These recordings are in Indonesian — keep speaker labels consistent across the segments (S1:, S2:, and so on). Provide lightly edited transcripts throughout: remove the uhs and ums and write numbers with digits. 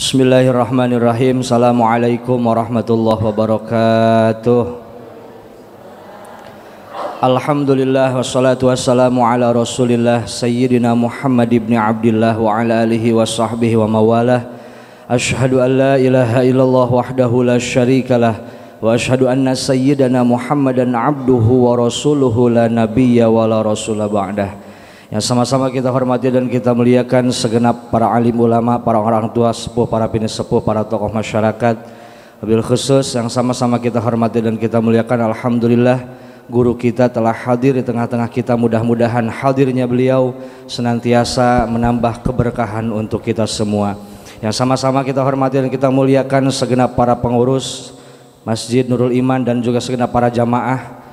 S1: Bismillahirrahmanirrahim. Assalamualaikum warahmatullahi wabarakatuh. Alhamdulillah wassalatu wassalamu ala rasulillah Sayyidina Muhammad ibn Abdillah wa ala alihi wa sahbihi wa mawalah. Ashhadu an la ilaha illallah wahdahu la syarikalah wa ashhadu anna sayyidana Muhammadan abduhu wa rasuluhu la nabiyya wa la rasula ba'dah. Yang sama-sama kita hormati dan kita muliakan segenap para alim ulama, para orang tua sepuh, para bini sepuh, para tokoh masyarakat. Wabil khusus yang sama-sama kita hormati dan kita muliakan, alhamdulillah guru kita telah hadir di tengah-tengah kita. Mudah-mudahan hadirnya beliau senantiasa menambah keberkahan untuk kita semua. Yang sama-sama kita hormati dan kita muliakan segenap para pengurus Masjid Nurul Iman dan juga segenap para jamaah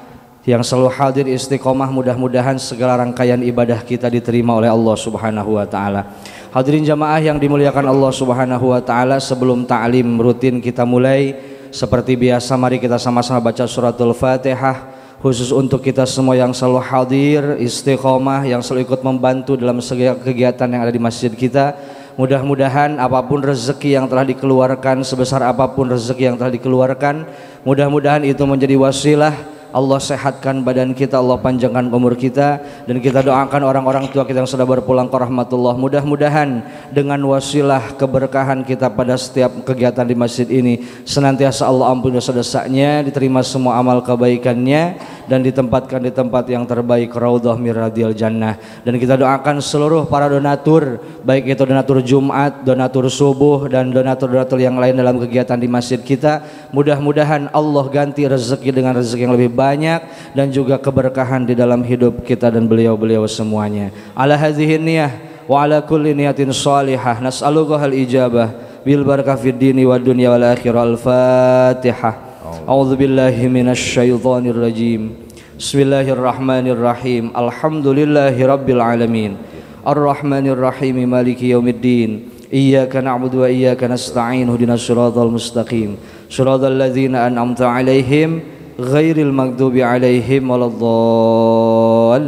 S1: yang selalu hadir istiqomah. Mudah-mudahan segala rangkaian ibadah kita diterima oleh Allah Subhanahu wa taala. Hadirin jamaah yang dimuliakan Allah Subhanahu wa taala, sebelum ta'lim rutin kita mulai, seperti biasa mari kita sama-sama baca suratul Fatihah, khusus untuk kita semua yang selalu hadir istiqomah, yang selalu ikut membantu dalam segala kegiatan yang ada di masjid kita. Mudah-mudahan apapun rezeki yang telah dikeluarkan, sebesar apapun rezeki yang telah dikeluarkan, mudah-mudahan itu menjadi wasilah Allah sehatkan badan kita, Allah panjangkan umur kita, dan kita doakan orang-orang tua kita yang sudah berpulang ke rahmatullah. Mudah-mudahan dengan wasilah keberkahan kita pada setiap kegiatan di masjid ini senantiasa Allah ampuni dosa-dosanya, diterima semua amal kebaikannya, dan ditempatkan di tempat yang terbaik, raudhah min radhiyal jannah. Dan kita doakan seluruh para donatur, baik itu donatur Jumat, donatur subuh, dan donatur-donatur yang lain dalam kegiatan di masjid kita. Mudah-mudahan Allah ganti rezeki dengan rezeki yang lebih banyak dan juga keberkahan di dalam hidup kita dan beliau-beliau semuanya. Ala hadhihi niyah wa ala kulli niyatin salihah nas'aluka hal ijabah bil barakah fid dini wad dunya wal akhirah. Al-Fatihah. A'udzu billahi minasy syaithanir rajim. Bismillahirrahmanirrahim. Alhamdulillahi rabbil alamin. Arrahmanir rahim maliki yaumiddin. Iyyaka na'budu wa iyyaka nasta'in. Ihdinas siratal mustaqim. Shiratal ladzina an'amta 'alaihim ghairil maghdubi 'alaihim waladdallin.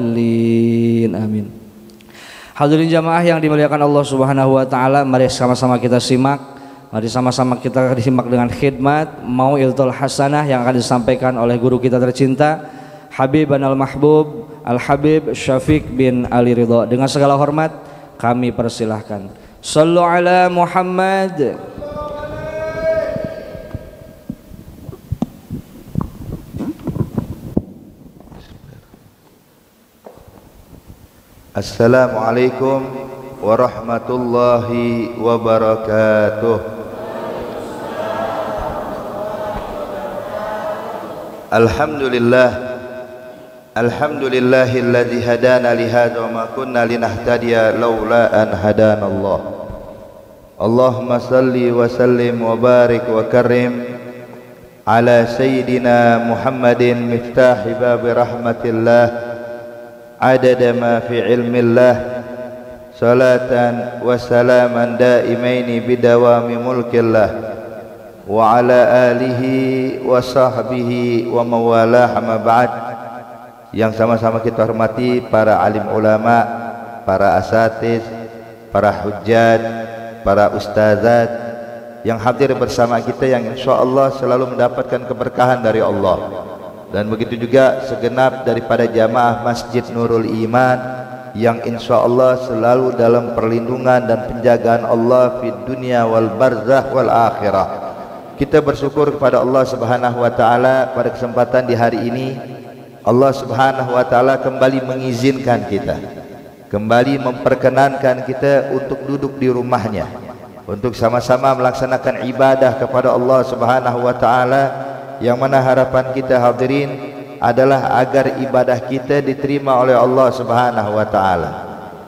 S1: Amin. Hadirin jamaah yang dimuliakan Allah Subhanahu wa taala, mari sama-sama kita simak. Mari sama-sama kita disimak dengan khidmat Mau'izatul Hasanah yang akan disampaikan oleh guru kita tercinta Habibana al-Mahbub Al-Habib Syafiq bin Ali Ridha. Dengan segala hormat kami persilahkan. Shallu ala Muhammad.
S2: Assalamualaikum warahmatullahi wabarakatuh. Alhamdulillahilladzi hadana li hadza wa ma kunna linahtadiya laula an hadana Allah. Allahumma salli wa sallim wa barik wa karim ala sayyidina Muhammadin miftahi babi rahmatillah adada ma fi ilmillah salatan wa salaman daimaini bidawami mulkillah wa ala alihi wa sahbihi wa mawalah amma ba'd. Yang sama-sama kita hormati para alim ulama, para asatiz, para hujjat, para ustazat yang hadir bersama kita, yang insyaallah selalu mendapatkan keberkahan dari Allah. Dan begitu juga segenap daripada jamaah Masjid Nurul Iman yang insyaallah selalu dalam perlindungan dan penjagaan Allah fid dunya wal barzakh wal akhirah. Kita bersyukur kepada Allah Subhanahu wa taala pada kesempatan di hari ini Allah Subhanahu wa taala kembali mengizinkan kita, kembali memperkenankan kita untuk duduk di rumahnya, untuk sama-sama melaksanakan ibadah kepada Allah Subhanahu wa taala, yang mana harapan kita hadirin adalah agar ibadah kita diterima oleh Allah Subhanahu wa taala.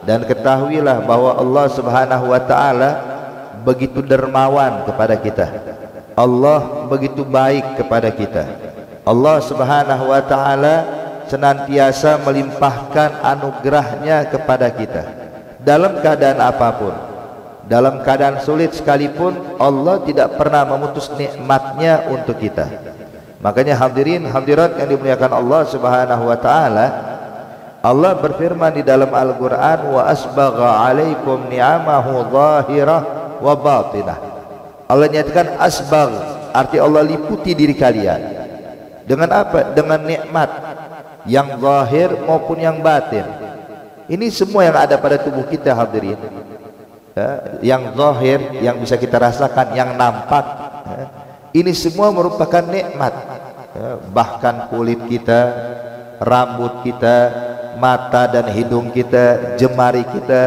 S2: Dan ketahuilah bahwa Allah Subhanahu wa taala begitu dermawan kepada kita. Allah begitu baik kepada kita. Allah Subhanahu wa taala senantiasa melimpahkan anugerahnya kepada kita dalam keadaan apapun. Dalam keadaan sulit sekalipun Allah tidak pernah memutus nikmatnya untuk kita. Makanya hadirin hadirat yang dimuliakan Allah Subhanahu wa taala, Allah berfirman di dalam Al-Quran, wa asbagha alaikum ni'amahu zahirah wa batinah. Allah nyatakan asbagh, arti Allah liputi diri kalian. Dengan apa? Dengan nikmat yang zahir maupun yang batin. Ini semua yang ada pada tubuh kita hadirin. Yang zahir, yang bisa kita rasakan, yang nampak, ini semua merupakan nikmat. Bahkan kulit kita, rambut kita, mata dan hidung kita, jemari kita,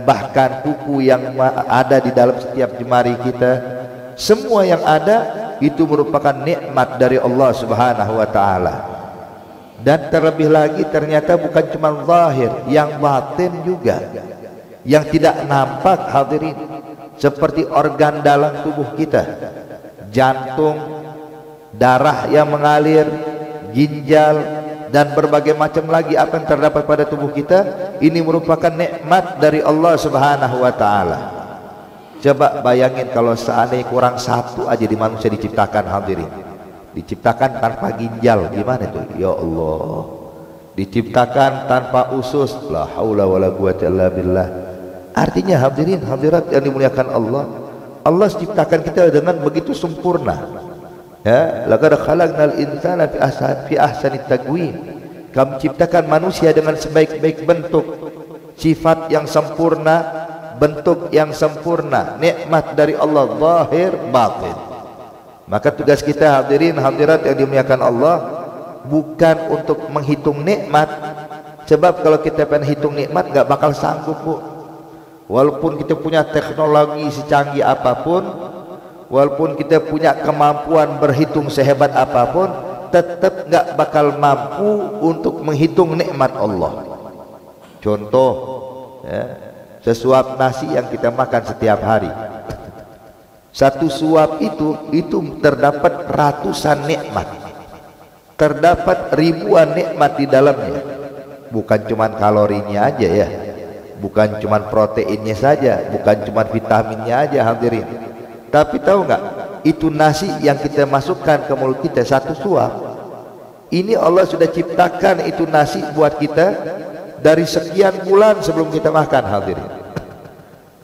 S2: bahkan kuku yang ada di dalam setiap jemari kita, semua yang ada itu merupakan nikmat dari Allah Subhanahu wa taala. Dan terlebih lagi ternyata bukan cuma zahir, yang batin juga, yang tidak nampak hadirin, seperti organ dalam tubuh kita, jantung, darah yang mengalir, ginjal, dan berbagai macam lagi apa yang terdapat pada tubuh kita. Ini merupakan nikmat dari Allah Subhanahu wa taala. Coba bayangin kalau seandainya kurang satu aja di manusia diciptakan hadirin, diciptakan tanpa ginjal, gimana tuh? Ya Allah, diciptakan tanpa usus, la haula wala quwwata illa billah. Artinya hadirin hadirat yang dimuliakan Allah, Allah ciptakan kita dengan begitu sempurna. Ya, laqad khalaqnal insana fi ahsani taqwim. Kami ciptakan manusia dengan sebaik-baik bentuk, sifat yang sempurna, bentuk yang sempurna, nikmat dari Allah zahir batin. Maka tugas kita hadirin hadirat yang dimuliakan Allah bukan untuk menghitung nikmat, sebab kalau kita pengen hitung nikmat nggak bakal sanggup, Bu. Walaupun kita punya teknologi secanggih apapun, walaupun kita punya kemampuan berhitung sehebat apapun, tetap nggak bakal mampu untuk menghitung nikmat Allah. Contoh, ya, sesuap nasi yang kita makan setiap hari, satu suap itu terdapat ratusan nikmat, terdapat ribuan nikmat di dalamnya. Bukan cuma kalorinya aja ya, bukan cuma proteinnya saja, bukan cuma vitaminnya aja hadirin. Tapi tahu nggak, itu nasi yang kita masukkan ke mulut kita satu suap, ini Allah sudah ciptakan itu nasi buat kita dari sekian bulan sebelum kita makan hadirin.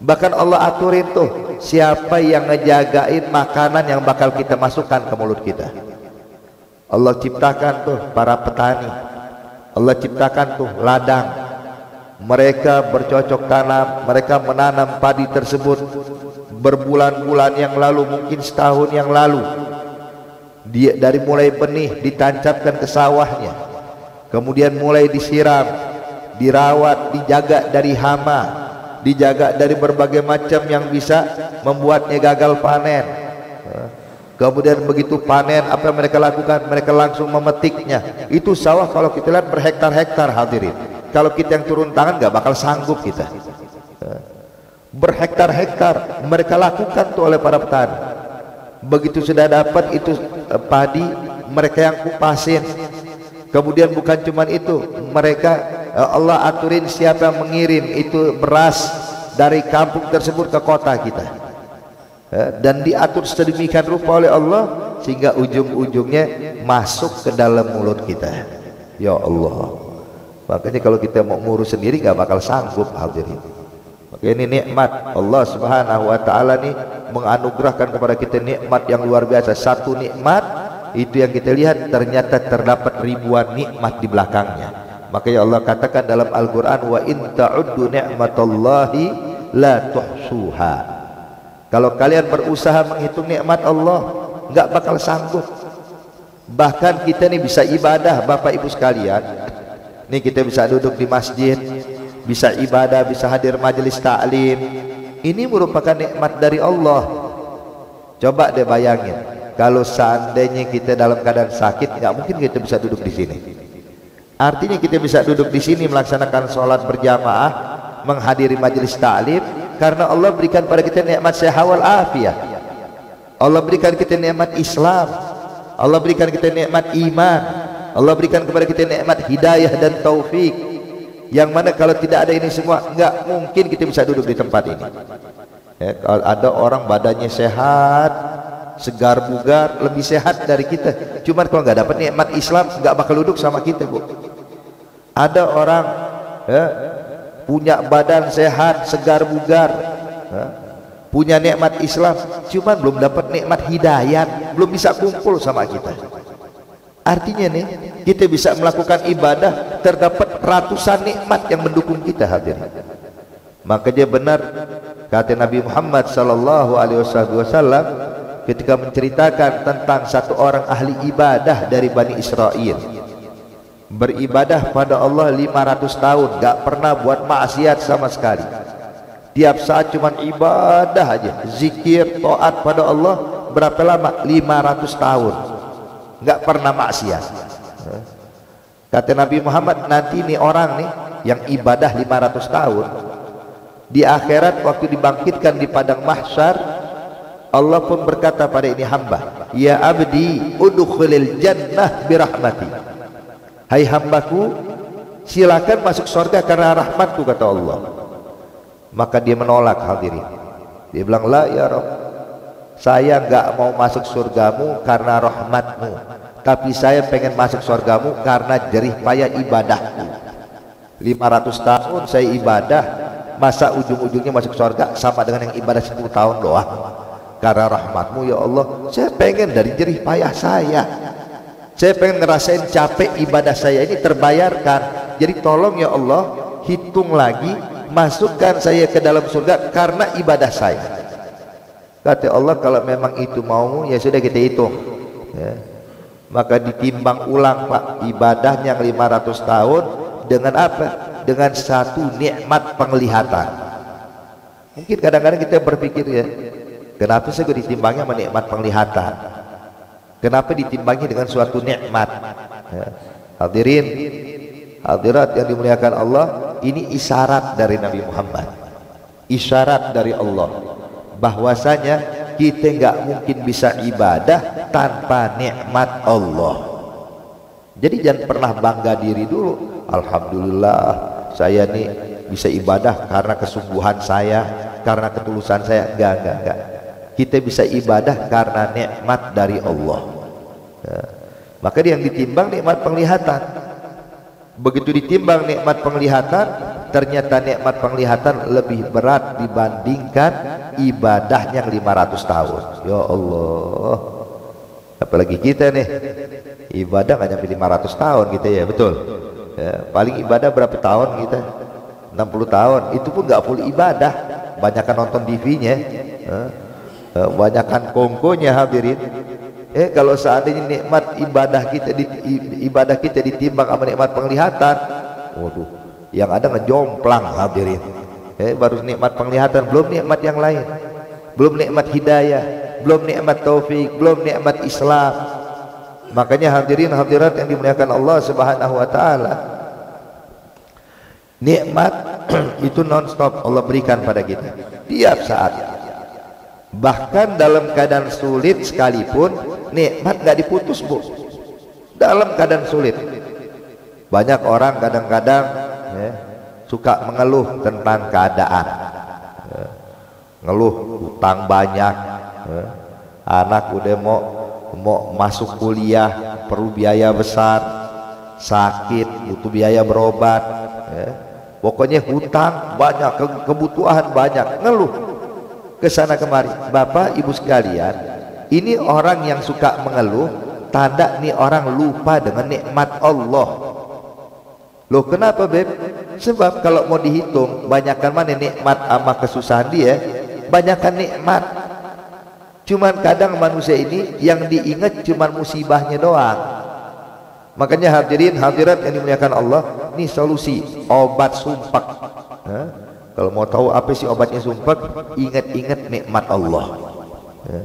S2: Bahkan Allah aturin tuh siapa yang ngejagain makanan yang bakal kita masukkan ke mulut kita. Allah ciptakan tuh para petani, Allah ciptakan tuh ladang, mereka bercocok tanam, mereka menanam padi tersebut berbulan-bulan yang lalu, mungkin setahun yang lalu. Dia dari mulai benih ditancapkan ke sawahnya, kemudian mulai disiram, dirawat, dijaga dari hama, dijaga dari berbagai macam yang bisa membuatnya gagal panen. Kemudian begitu panen, apa yang mereka lakukan? Mereka langsung memetiknya. Itu sawah kalau kita lihat berhektar-hektar hadirin. Kalau kita yang turun tangan nggak bakal sanggup kita. Berhektar-hektar mereka lakukan tuh oleh para petani. Begitu sudah dapat itu padi, mereka yang kupasin. Kemudian bukan cuma itu, mereka Allah aturin siapa yang mengirim itu beras dari kampung tersebut ke kota kita, dan diatur sedemikian rupa oleh Allah sehingga ujung-ujungnya masuk ke dalam mulut kita. Ya Allah, makanya kalau kita mau ngurus sendiri gak bakal sanggup hadirin. Maka ini nikmat Allah Subhanahu wa taala nih menganugerahkan kepada kita nikmat yang luar biasa. Satu nikmat itu yang kita lihat ternyata terdapat ribuan nikmat di belakangnya. Makanya Allah katakan dalam Al-Qur'an, wa in ta'uddu ni'matallahi la tuhsuha. Kalau kalian berusaha menghitung nikmat Allah nggak bakal sanggup. Bahkan kita nih bisa ibadah Bapak Ibu sekalian. Nih kita bisa duduk di masjid, bisa ibadah, bisa hadir majelis taklim. Ini merupakan nikmat dari Allah. Coba deh bayangin, kalau seandainya kita dalam keadaan sakit, nggak mungkin kita bisa duduk di sini. Artinya kita bisa duduk di sini melaksanakan sholat berjamaah, menghadiri majelis taklim, karena Allah berikan pada kita nikmat sehat wal afiat. Allah berikan kita nikmat Islam, Allah berikan kita nikmat iman, Allah berikan kepada kita nikmat hidayah dan taufik. Yang mana kalau tidak ada ini semua, nggak mungkin kita bisa duduk di tempat ini. Ya, kalau ada orang badannya sehat, segar bugar, lebih sehat dari kita, cuman kalau nggak dapat nikmat Islam nggak bakal duduk sama kita, Bu. Ada orang punya badan sehat, segar bugar, punya nikmat Islam, cuman belum dapat nikmat hidayat, belum bisa kumpul sama kita. Artinya nih, kita bisa melakukan ibadah, terdapat ratusan nikmat yang mendukung kita, hadirin. Makanya benar kata Nabi Muhammad sallallahu alaihi wasallam ketika menceritakan tentang satu orang ahli ibadah dari Bani Israel, beribadah pada Allah 500 tahun, gak pernah buat maksiat sama sekali. Tiap saat cuman ibadah aja, zikir, taat pada Allah. Berapa lama? 500 tahun, gak pernah maksiat. Kata Nabi Muhammad, nanti nih orang nih yang ibadah 500 tahun, di akhirat waktu dibangkitkan di padang mahsyar, Allah pun berkata pada ini hamba, ya abdi udkhulil jannah birahmati. Hai hambaku, silakan masuk surga karena rahmatku, kata Allah. Maka dia menolak, hadirin. Dia bilang, la ya Rabb, saya enggak mau masuk surgamu karena rahmatmu, tapi saya pengen masuk surgamu karena jerih payah ibadahku. 500 tahun saya ibadah, masa ujung-ujungnya masuk surga sama dengan yang ibadah 10 tahun doang? Karena rahmatmu ya Allah, saya pengen dari jerih payah saya pengen ngerasain capek ibadah saya ini terbayarkan. Jadi tolong ya Allah, hitung lagi, masukkan saya ke dalam surga karena ibadah saya. Kata Allah, kalau memang itu maumu, ya sudah kita hitung ya. Maka ditimbang ulang Pak, ibadahnya yang 500 tahun dengan apa? Dengan satu nikmat penglihatan. Mungkin kadang-kadang kita berpikir ya, kenapa sih gue ditimbangnya sama nikmat penglihatan? Kenapa ditimbangnya dengan suatu nikmat? Ya. Hadirin, hadirat yang dimuliakan Allah, ini isyarat dari Nabi Muhammad, isyarat dari Allah, bahwasanya kita nggak mungkin bisa ibadah tanpa nikmat Allah. Jadi jangan pernah bangga diri dulu, alhamdulillah saya nih bisa ibadah karena kesungguhan saya, karena ketulusan saya. Enggak. Kita bisa ibadah karena nikmat dari Allah ya. Maka yang ditimbang nikmat penglihatan. Begitu ditimbang nikmat penglihatan, ternyata nikmat penglihatan lebih berat dibandingkan ibadahnya 500 tahun. Ya Allah, apalagi kita nih ibadah nggak nyampe 500 tahun kita ya, betul ya. Paling ibadah berapa tahun kita? 60 tahun, itu pun nggak full ibadah, banyakan nonton TV-nya ya. Banyakan kongkonya, hadirin. Kalau seandainya nikmat ibadah kita ditimbang sama nikmat penglihatan, waduh, yang ada ngejomplang, hadirin. Baru nikmat penglihatan, belum nikmat yang lain, belum nikmat hidayah, belum nikmat taufik, belum nikmat Islam. Makanya hadirin hadirat yang dimuliakan Allah Subhanahu wa taala, nikmat itu non-stop Allah berikan pada kita tiap saat. Bahkan dalam keadaan sulit sekalipun nikmat gak diputus, Bu. Dalam keadaan sulit, banyak orang kadang-kadang ya, suka mengeluh tentang keadaan ya. Ngeluh utang banyak ya. Anak udah mau masuk kuliah, perlu biaya besar, sakit butuh biaya berobat ya. Pokoknya hutang banyak, kebutuhan banyak, ngeluh kesana kemari. Bapak ibu sekalian, ini orang yang suka mengeluh, tanda nih orang lupa dengan nikmat Allah. Loh kenapa Beb? Sebab kalau mau dihitung banyakkan mana nikmat sama kesusahan dia, banyakkan nikmat. Cuman kadang manusia ini yang diingat cuman musibahnya doang. Makanya hadirin hadirat yang dimuliakan Allah, ini solusi obat sumpek. Kalau mau tahu apa sih obatnya sumpek, ingat-ingat nikmat Allah ya.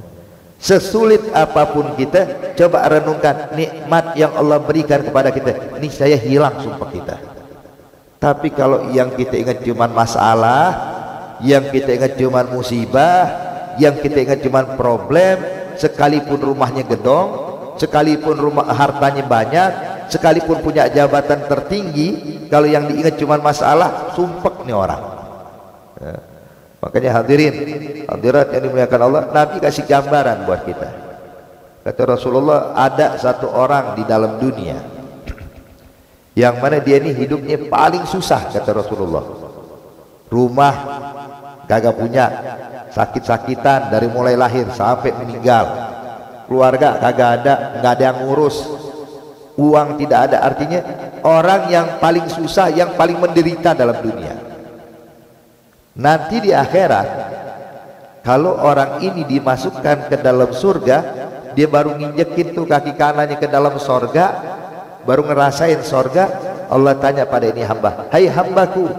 S2: Sesulit apapun kita, coba renungkan nikmat yang Allah berikan kepada kita, ini saya hilang sumpek kita. Tapi kalau yang kita ingat cuman masalah, yang kita ingat cuman musibah, yang kita ingat cuman problem, sekalipun rumahnya gedong, sekalipun hartanya banyak, sekalipun punya jabatan tertinggi, kalau yang diingat cuman masalah, sumpek nih orang ya. Makanya hadirin hadirat yang dimuliakan Allah, Nabi kasih gambaran buat kita. Kata Rasulullah, ada satu orang di dalam dunia yang mana dia ini hidupnya paling susah, kata Rasulullah. Rumah kagak punya, sakit-sakitan dari mulai lahir sampai meninggal, keluarga kagak ada, nggak ada yang ngurus, uang tidak ada. Artinya orang yang paling susah, yang paling menderita dalam dunia. Nanti di akhirat, kalau orang ini dimasukkan ke dalam surga, dia baru nginjekin tuh kaki kanannya ke dalam surga, baru ngerasain surga. Allah tanya pada ini hamba, hai hambaku,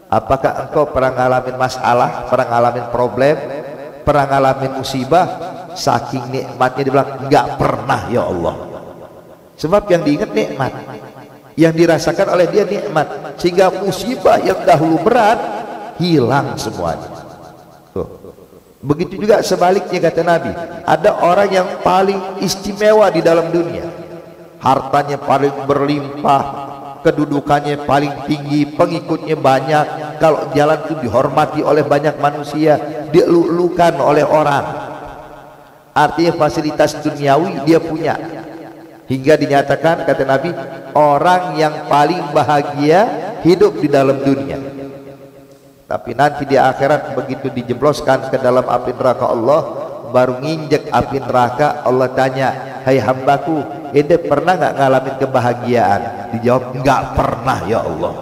S2: apakah engkau pernah ngalamin masalah, pernah ngalamin problem, pernah ngalamin musibah? Saking nikmatnya dia bilang, enggak pernah ya Allah. Sebab yang diingat nikmat, yang dirasakan oleh dia nikmat, sehingga musibah yang dahulu berat hilang semuanya. Tuh. Begitu juga sebaliknya kata Nabi, ada orang yang paling istimewa di dalam dunia, hartanya paling berlimpah, kedudukannya paling tinggi, pengikutnya banyak, kalau jalan itu dihormati oleh banyak manusia, dielulukan oleh orang. Artinya fasilitas duniawi dia punya, hingga dinyatakan kata Nabi, orang yang paling bahagia hidup di dalam dunia. Tapi nanti di akhirat begitu dijebloskan ke dalam api neraka Allah, baru nginjek api neraka, Allah tanya, hai hambaku, ente pernah nggak ngalamin kebahagiaan? Dijawab, nggak pernah ya Allah.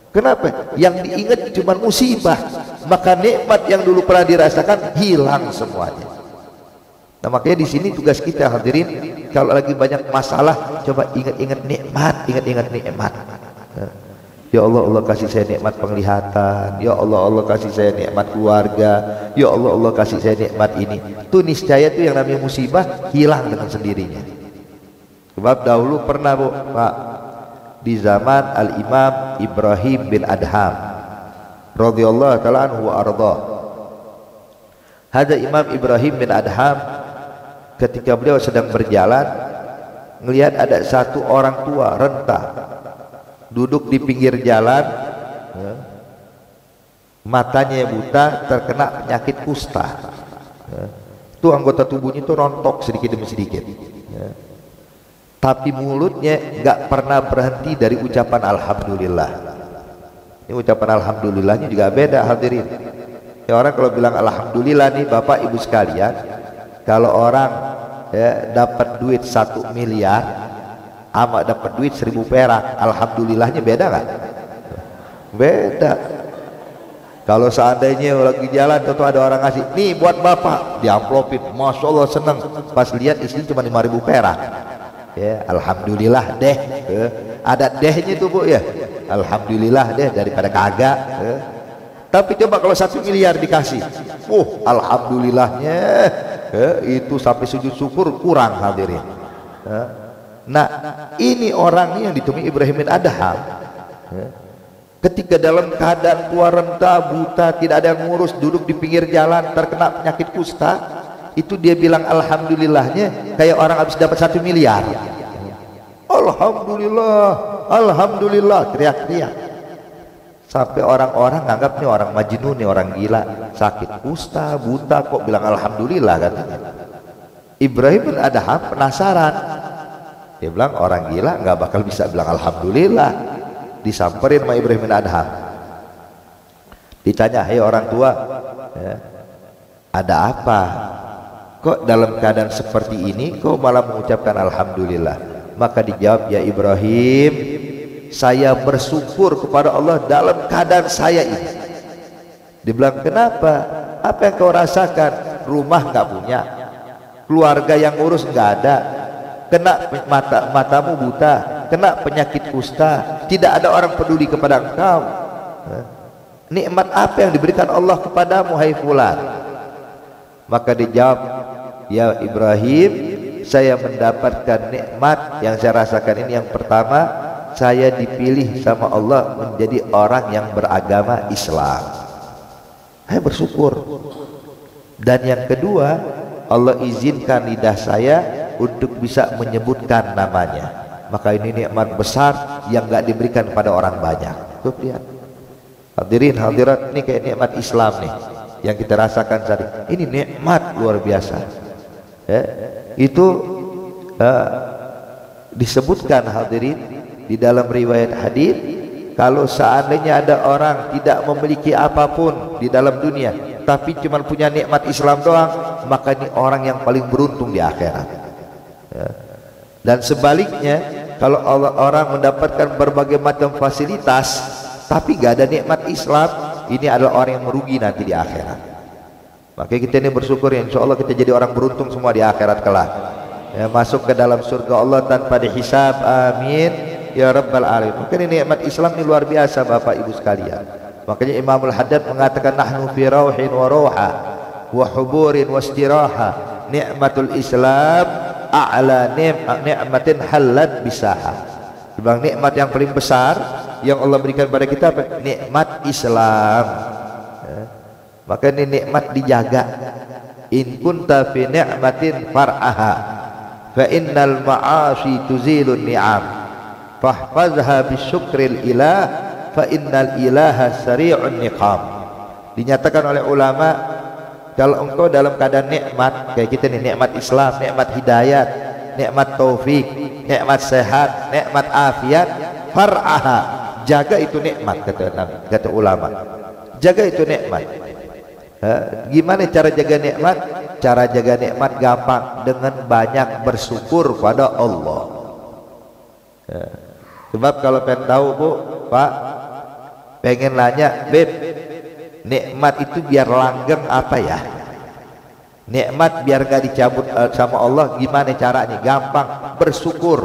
S2: Kenapa? Yang diingat cuma musibah, maka nikmat yang dulu pernah dirasakan hilang semuanya. Nah makanya di sini tugas kita hadirin, kalau lagi banyak masalah, coba ingat-ingat nikmat, ingat-ingat nikmat. Ya Allah, Allah kasih saya nikmat penglihatan. Ya Allah, Allah kasih saya nikmat keluarga. Ya Allah, Allah kasih saya nikmat ini. Itu niscaya itu yang namanya musibah hilang dengan sendirinya. Sebab dahulu pernah Bu, Pak, di zaman Al-Imam Ibrahim bin Adham radhiyallahu ta'ala anhu wa arda. Ada Imam Ibrahim bin Adham, ketika beliau sedang berjalan, melihat ada satu orang tua renta duduk di pinggir jalan, matanya buta, terkena penyakit kusta. Itu anggota tubuhnya itu rontok sedikit demi sedikit, tapi mulutnya nggak pernah berhenti dari ucapan alhamdulillah. Ini ucapan alhamdulillahnya juga beda hadirin. Ya, orang kalau bilang alhamdulillah nih Bapak Ibu sekalian, kalau orang dapat duit 1 miliar ama dapat duit 1000 perak, alhamdulillahnya beda nggak? Beda. Kalau seandainya lagi jalan tentu ada orang ngasih, nih buat Bapak, diamplopin, masya Allah seneng. Pas lihat istri cuma 5000 perak, ya alhamdulillah deh. Ada dehnya tuh Bu ya, alhamdulillah deh daripada kagak. Tapi coba kalau 1 miliar dikasih, alhamdulillahnya itu sampai sujud syukur kurang hadirin. Nah ini orang yang ditemui Ibrahim bin Adham, ketika dalam keadaan tua renta buta, tidak ada yang ngurus, duduk di pinggir jalan, terkena penyakit kusta, itu dia bilang alhamdulillahnya kayak orang habis dapat 1 miliar. Alhamdulillah, alhamdulillah, teriak-teriak. Sampai orang-orang nganggap nih orang majnun, nih orang gila, sakit kusta buta kok bilang alhamdulillah katanya. Ibrahim bin Adham penasaran, dia bilang orang gila nggak bakal bisa bilang alhamdulillah. Disamperin sama Ibrahim bin Adham, ditanya, hei orang tua, ada apa kok dalam keadaan seperti ini kok malah mengucapkan alhamdulillah? Maka dijawab, ya Ibrahim, saya bersyukur kepada Allah dalam keadaan saya ini. Dibilang, kenapa? Apa yang kau rasakan? Rumah nggak punya, keluarga yang ngurus nggak ada, kena matamu buta, kena penyakit kusta, tidak ada orang peduli kepada engkau. Nikmat apa yang diberikan Allah kepadamu, hai fulan? Maka dijawab, ya Ibrahim, saya mendapatkan nikmat yang saya rasakan ini. Yang pertama, saya dipilih sama Allah menjadi orang yang beragama Islam. Saya bersyukur. Dan yang kedua, Allah izinkan lidah saya untuk bisa menyebutkan namanya. Maka ini nikmat besar yang gak diberikan pada orang banyak. Tuh lihat hadirin hadirat, ini kayak nikmat Islam nih yang kita rasakan tadi. Ini nikmat luar biasa. Itu disebutkan hadirin di dalam riwayat hadis, kalau seandainya ada orang tidak memiliki apapun di dalam dunia tapi cuma punya nikmat Islam doang, maka ini orang yang paling beruntung di akhirat. Ya. Dan sebaliknya, kalau orang mendapatkan berbagai macam fasilitas tapi gak ada nikmat Islam, ini adalah orang yang merugi nanti di akhirat. Makanya kita ini bersyukur ya, insya Allah kita jadi orang beruntung semua di akhirat kelak. Ya, masuk ke dalam surga Allah tanpa dihisab, amin ya rabbal alamin. Mungkin ini nikmat Islam ini luar biasa Bapak Ibu sekalian. Makanya Imamul Haddad mengatakan nahnu fi rauhin wa rauha wa huburin wa istiraha, nikmatul Islam a'la ni'matin halat bisaha. Bang, nikmat yang paling besar yang Allah berikan pada kita apa? Nikmat Islam. Ya. Maka ini nikmat dijaga. In kunta fi ni'matin far'aha fa innal ma'asi tuzilun ni'am fahfazha bisyukril ilah fa innal ilaha sari'un niqam. Dinyatakan oleh ulama, kalau engkau dalam keadaan nikmat kayak kita nih, nikmat Islam, nikmat hidayat, nikmat taufik, nikmat sehat, nikmat afiat, far'aha, jaga itu nikmat, kata ulama. Jaga itu nikmat. Gimana cara jaga nikmat? Cara jaga nikmat gampang, dengan banyak bersyukur pada Allah. Sebab kalau pengen tahu Bu, Pak, pengen nanya, Beb, nikmat itu biar langgeng apa ya? Nikmat biar gak dicabut sama Allah, gimana caranya? Gampang, bersyukur.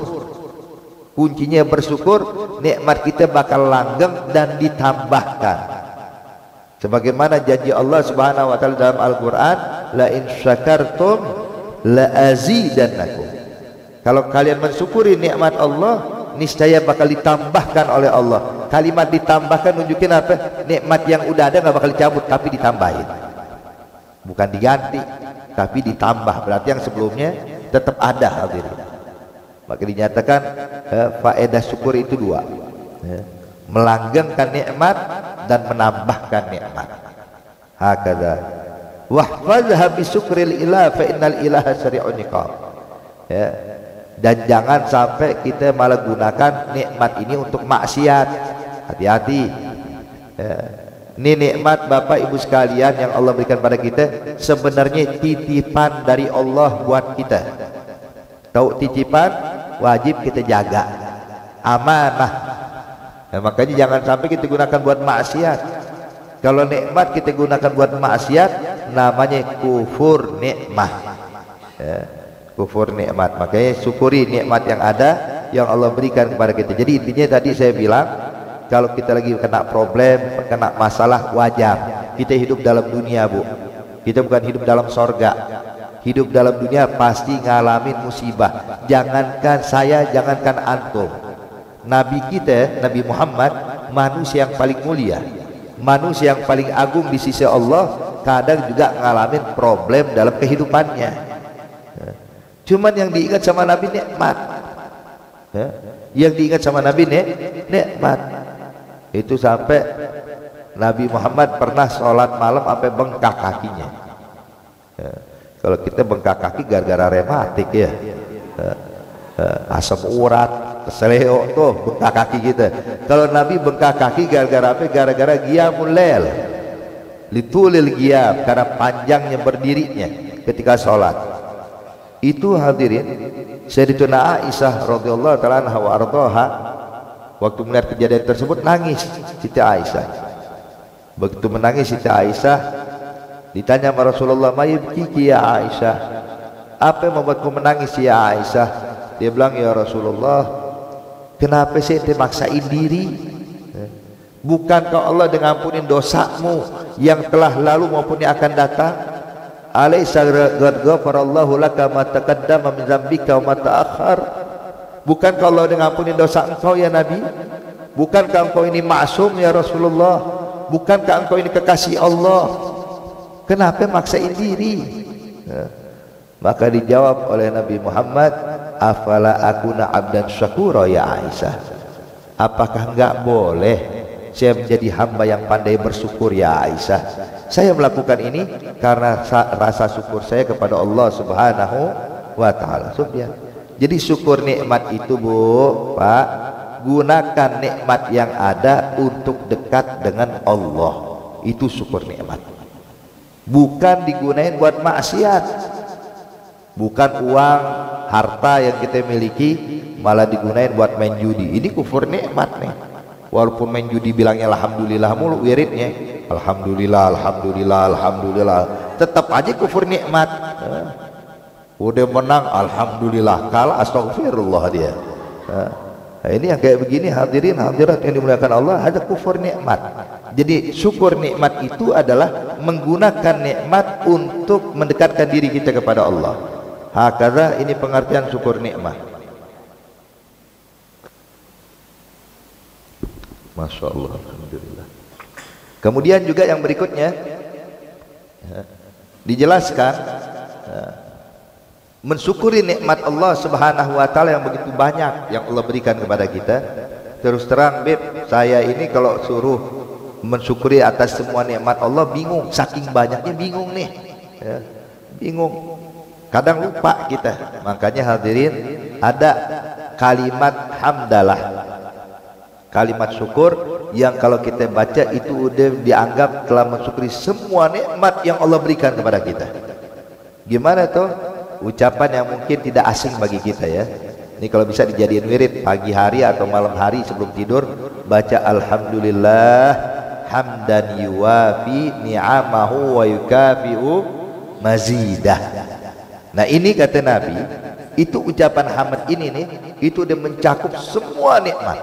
S2: Kuncinya bersyukur, nikmat kita bakal langgeng dan ditambahkan. Sebagaimana janji Allah Subhanahu wa taala dalam Al-Qur'an, la in syakartum la azidannakum. Kalau kalian mensyukuri nikmat Allah, niscaya bakal ditambahkan oleh Allah. Kalimat ditambahkan nunjukin apa? Nikmat yang udah ada nggak bakal dicabut, tapi ditambahin. Bukan diganti, tapi ditambah. Berarti yang sebelumnya tetap ada, hadirin. Maka dinyatakan faedah syukur itu dua, melanggengkan nikmat dan menambahkan nikmat. Hakadha wahfazha bisyukril ilah fa innal ilaha sari'un niqam. Ya. Dan jangan sampai kita malah gunakan nikmat ini untuk maksiat. Hati-hati. Ya. Ini nikmat Bapak Ibu sekalian yang Allah berikan pada kita, sebenarnya titipan dari Allah buat kita. Tahu titipan, wajib kita jaga, amanah. Nah, makanya jangan sampai kita gunakan buat maksiat. Kalau nikmat kita gunakan buat maksiat, namanya kufur nikmat. Ya. Kufur nikmat. Makanya syukuri nikmat yang ada yang Allah berikan kepada kita. Jadi intinya tadi saya bilang, kalau kita lagi kena problem, kena masalah, wajar kita hidup dalam dunia, Bu. Kita bukan hidup dalam sorga. Hidup dalam dunia pasti ngalamin musibah. Jangankan saya, jangankan antum, Nabi kita, Nabi Muhammad, manusia yang paling mulia, manusia yang paling agung di sisi Allah, kadang juga ngalamin problem dalam kehidupannya. Cuman yang diingat sama Nabi nikmat, ya. Yang diingat sama Nabi nikmat. Itu sampai Nabi Muhammad pernah sholat malam sampai bengkak kakinya. Ya. Kalau kita bengkak kaki gara-gara rematik ya, asam urat, keseleo tuh bengkak kaki kita. Kalau Nabi bengkak kaki gara-gara apa? Gara-gara qiyamul lail, litulil qiyam, karena panjangnya berdirinya ketika sholat. Itu hadirin, Sayyidatuna Aisyah radhiyallahu taala anha wa ardhaha, waktu melihat kejadian tersebut nangis Siti Aisyah. Begitu menangis Siti Aisyah, ditanya sama Rasulullah, "Mayibkiki ya Aisyah? Apa yang membuatku menangis ya Aisyah?" Dia bilang, "Ya Rasulullah, kenapa sih ente maksain diri? Bukankah Allah dengan ampunin dosamu yang telah lalu maupun yang akan datang? Alaysa qad ghafarallahu laka ma taqaddama min dzambika wa ma ta'akhkhar?" Bukankah Allah dengan ampunin dosa engkau ya Nabi? Bukankah engkau ini maksum ya Rasulullah? Bukankah engkau ini kekasih Allah? Kenapa maksain diri? Maka dijawab oleh Nabi Muhammad, "Afala akuna abdan syakura ya Aisyah?" Apakah enggak boleh saya menjadi hamba yang pandai bersyukur ya Aisyah? Saya melakukan ini karena rasa syukur saya kepada Allah Subhanahu wa taala. Jadi syukur nikmat itu, Bu, Pak, gunakan nikmat yang ada untuk dekat dengan Allah. Itu syukur nikmat. Bukan digunain buat maksiat. Bukan uang, harta yang kita miliki malah digunain buat main judi. Ini kufur nikmat nih. Walaupun main judi bilangnya alhamdulillah mulu wiridnya, alhamdulillah, alhamdulillah, alhamdulillah, tetap aja kufur nikmat. Udah menang alhamdulillah, kalah astagfirullah dia. Nah, ini yang kayak begini hadirin hadirat yang dimuliakan Allah, ada kufur nikmat. Jadi syukur nikmat itu adalah menggunakan nikmat untuk mendekatkan diri kita kepada Allah. Hakadha, ini pengertian syukur nikmat. Masya Allah, alhamdulillah. Kemudian juga yang berikutnya dijelaskan mensyukuri nikmat Allah Subhanahu wa taala yang begitu banyak yang Allah berikan kepada kita. Terus terang Beb, saya ini kalau suruh mensyukuri atas semua nikmat Allah bingung, saking banyaknya bingung nih ya, bingung, kadang lupa kita. Makanya hadirin, ada kalimat hamdalah, kalimat syukur yang kalau kita baca itu udah dianggap telah mensyukuri semua nikmat yang Allah berikan kepada kita. Gimana tuh? Ucapan yang mungkin tidak asing bagi kita ya. Ini kalau bisa dijadiin wirid pagi hari atau malam hari sebelum tidur, baca alhamdulillah hamdan yuwafi ni'amahu wa yukafi'u mazidah. Nah ini kata Nabi, itu ucapan hamd ini nih, itu udah mencakup semua nikmat.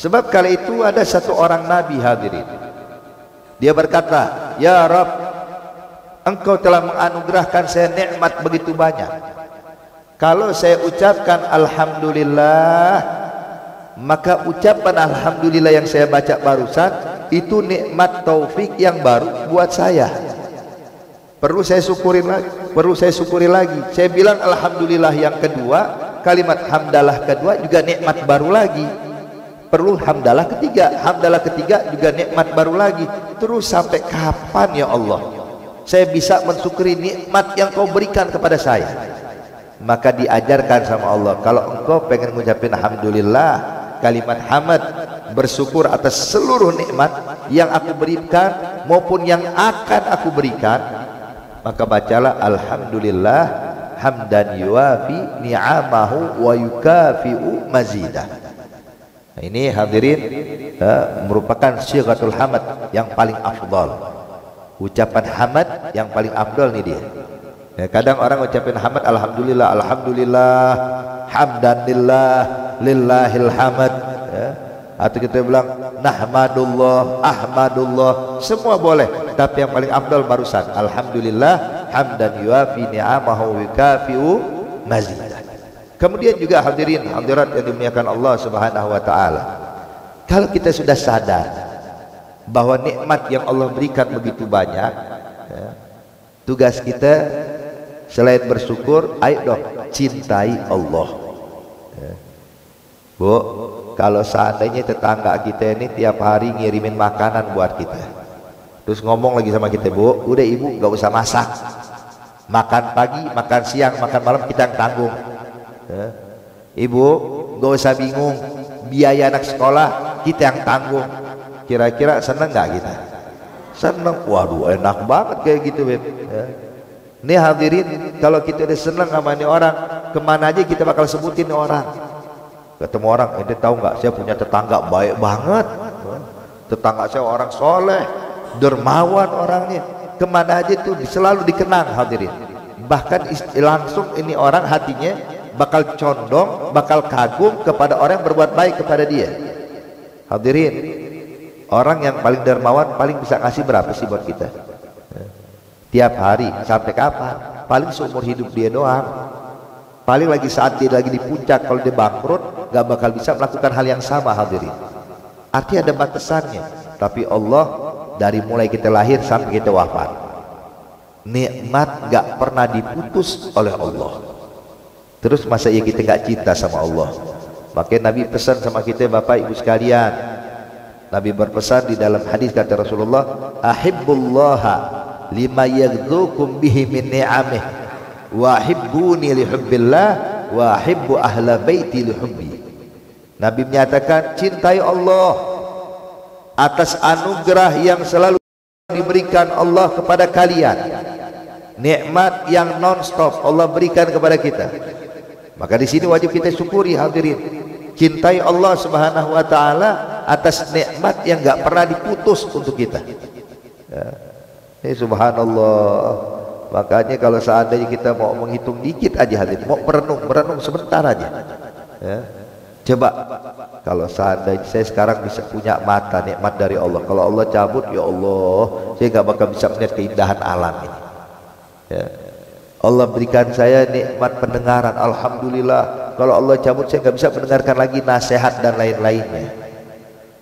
S2: Sebab kala itu ada satu orang Nabi hadirin, dia berkata, ya Rabb, Engkau telah menganugerahkan saya nikmat begitu banyak. Kalau saya ucapkan alhamdulillah, maka ucapan alhamdulillah yang saya baca barusan itu nikmat taufik yang baru buat saya. Perlu saya syukurin lagi, perlu saya syukuri lagi. Saya bilang alhamdulillah yang kedua, kalimat hamdalah kedua juga nikmat baru lagi. Perlu hamdalah ketiga juga nikmat baru lagi. Terus sampai kapan ya Allah saya bisa mensyukuri nikmat yang kau berikan kepada saya? Maka diajarkan sama Allah, kalau engkau pengen mengucapkan alhamdulillah, kalimat hamd, bersyukur atas seluruh nikmat yang aku berikan maupun yang akan aku berikan, maka bacalah alhamdulillah hamdan yuwafi ni'amahu wa yukafi'u mazidah. Nah, ini hadirin merupakan sighatul hamd yang paling afdal. Ucapan hamd yang paling afdal nih dia. Ya, kadang orang ucapin hamd alhamdulillah, alhamdulillah, hamdanillah, lillahil hamd ya. Atau kita bilang nahmadullah, ahmadullah, semua boleh, tapi yang paling afdal barusan alhamdulillah hamdan yuwafi ni'amahu wa yukafi'u mazidah. Kemudian juga hadirin hadirat yang dimuliakan Allah Subhanahu wa taala, kalau kita sudah sadar bahwa nikmat yang Allah berikan begitu banyak ya, tugas kita selain bersyukur, ayo dong cintai Allah ya. Bu, kalau seandainya tetangga kita ini tiap hari ngirimin makanan buat kita, terus ngomong lagi sama kita, Bu, udah ibu gak usah masak, makan pagi, makan siang, makan malam kita yang tanggung ya. Ibu gak usah bingung, biaya anak sekolah kita yang tanggung. Kira-kira seneng nggak kita? Seneng. Waduh, enak banget kayak gitu Beb ya. Nih hadirin, kalau kita udah seneng sama ini orang, kemana aja kita bakal sebutin nih orang. Ketemu orang, ente tahu nggak, saya punya tetangga baik banget, tetangga saya orang soleh, dermawan orangnya. Kemana aja tuh selalu dikenang hadirin. Bahkan langsung ini orang hatinya bakal condong, bakal kagum kepada orang yang berbuat baik kepada dia. Hadirin, orang yang paling dermawan paling bisa kasih berapa sih buat kita? Tiap hari, sampai kapan? Paling seumur hidup dia doang. Paling lagi saat dia lagi di puncak, kalau dia bangkrut gak bakal bisa melakukan hal yang sama hadirin. Artinya ada batasannya. Tapi Allah dari mulai kita lahir sampai kita wafat, nikmat gak pernah diputus oleh Allah. Terus masa iya kita gak cinta sama Allah? Makanya Nabi pesan sama kita, Bapak Ibu sekalian, Nabi berpesan di dalam hadis, kata Rasulullah, ahibbullaha lima yaghzukum bihi min ni'amih wa hibbuni li hubbillah wa hibbu ahla baiti li hubbi. Nabi menyatakan, cintai Allah atas anugerah yang selalu diberikan Allah kepada kalian, nikmat yang non-stop Allah berikan kepada kita. Maka di sini wajib kita syukuri hadirin. Cintai Allah Subhanahu wa taala atas nikmat yang enggak pernah diputus untuk kita. Ya. Ini subhanallah. Makanya kalau seandainya kita mau menghitung dikit aja hadirin, mau merenung sebentar aja. Ya. Coba kalau seandainya saya sekarang bisa punya mata, nikmat dari Allah. Kalau Allah cabut, ya Allah, saya nggak bakal bisa melihat keindahan alam ini. Ya. Allah berikan saya nikmat pendengaran, alhamdulillah. Kalau Allah cabut, saya nggak bisa mendengarkan lagi nasihat dan lain-lainnya.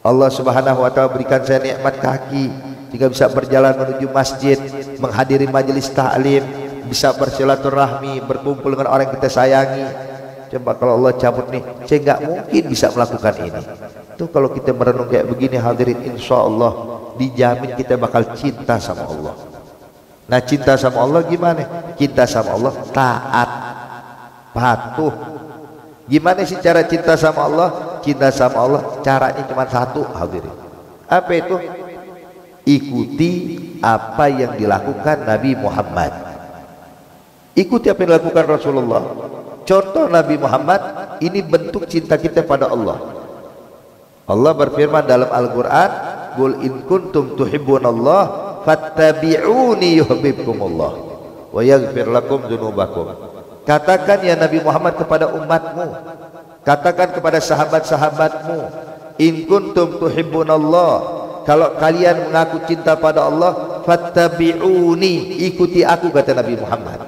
S2: Allah Subhanahu wa taala berikan saya nikmat kaki, sehingga bisa berjalan menuju masjid, menghadiri majelis taklim, bisa bersilaturahmi, berkumpul dengan orang yang kita sayangi. Coba kalau Allah cabut nih, saya nggak mungkin bisa melakukan ini. Tuh kalau kita merenung kayak begini hadirin, insya Allah dijamin kita bakal cinta sama Allah. Nah, cinta sama Allah gimana? Cinta sama Allah taat, patuh. Gimana sih cara cinta sama Allah? Cinta sama Allah caranya cuma satu hadirin. Apa itu? Ikuti apa yang dilakukan Nabi Muhammad. Ikuti apa yang dilakukan Rasulullah. Contoh Nabi Muhammad, ini bentuk cinta kita pada Allah. Allah berfirman dalam Al-Quran, "Qul in kuntum tuhibbunallah fattabi'uni yuhibbukumullah wa yaghfir lakum dzunubakum." Katakan ya Nabi Muhammad kepada umatmu, katakan kepada sahabat-sahabatmu, in kuntum tuhibbunallah, kalau kalian mengaku cinta pada Allah, fattabi'uni, ikuti aku, kata Nabi Muhammad.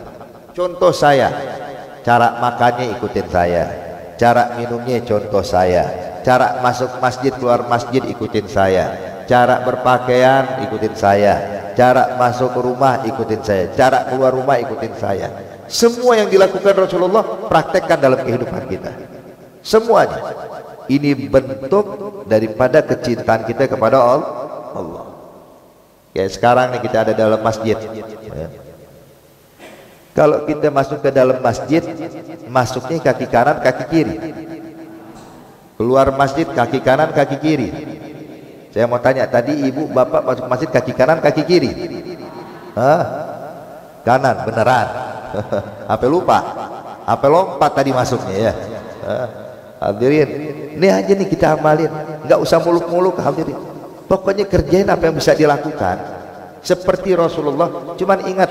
S2: Contoh saya, cara makannya ikutin saya, cara minumnya contoh saya, cara masuk masjid keluar masjid ikutin saya, cara berpakaian ikutin saya, cara masuk rumah ikutin saya, cara keluar rumah ikutin saya. Semua yang dilakukan Rasulullah praktekkan dalam kehidupan kita, semuanya. Ini bentuk daripada kecintaan kita kepada Allah. Ya, sekarang nih kita ada dalam masjid ya. Kalau kita masuk ke dalam masjid, masuknya kaki kanan kaki kiri, keluar masjid kaki kanan kaki kiri. Saya mau tanya, tadi ibu bapak masuk masjid kaki kanan kaki kiri? Hah? Kanan beneran? Apa lupa? Apa lompat tadi masuknya ya? Hadirin, ini aja nih kita amalin, nggak usah muluk-muluk hadirin. Pokoknya kerjain apa yang bisa dilakukan seperti Rasulullah. Cuman ingat,